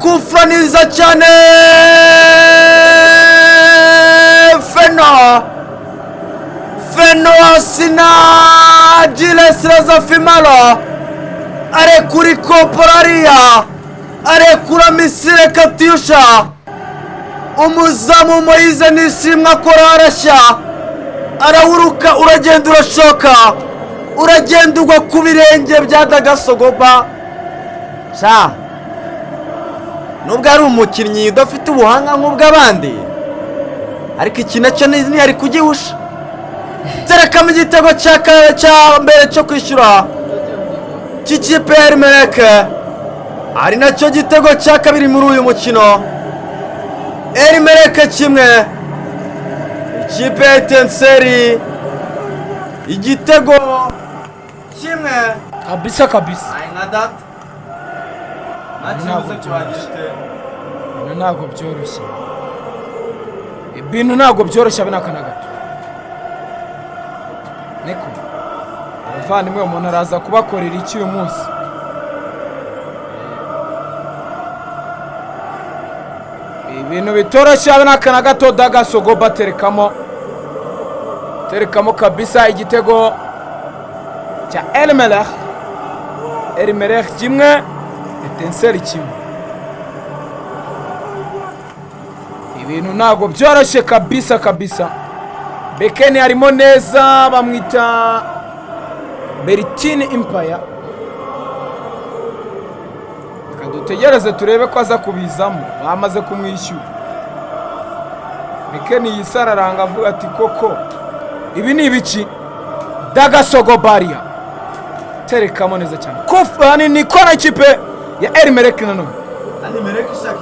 kufraniza cyane Feno Asina Giles Razafimalo arekura ikoporariya arekura Misile Katyusha umuzamu Moise Nishimwe akora arashya arawuruka uragenda urashoka uragenda ugwa ku birenge bya Dagasogoba sha nubwo ari umukinnyi udafite ubuhanga nk'ubw'abandi ariko iki nacyo ntiyari kugihusha terekamo igitego cya mbere cyo kwishyura cy'ikipe ya Elimeleke ari nacyo gitego cya kabiri muri uyu mukino. Elimeleke 1 ikipe ya Etincelle igitego 1 kabisa nka data ntabwo byoroshye ibintu ntabwo byoroshye abinakana gato niko abavandimwe umuntu araza kubakorera iki uyu munsi ibintu bitoroshye abinakana gato. Dagasogoba terekamo kabisa igitego cya Elimeleke 1 Etincelle 1. ibintu ntabwo byoroshye kabisa. Bekeni harimo neza bamwita Bertine Empire. Kadutegereze turebe ko aza kubizamo bamaze kumwishyura. Bekeni yisararanga avuga ati koko ibi ni ibiki. Dagasogobaria terekamo neza cyane kufani ni kona ikipe ya Elimeleke nanone. Elimeleke ishaka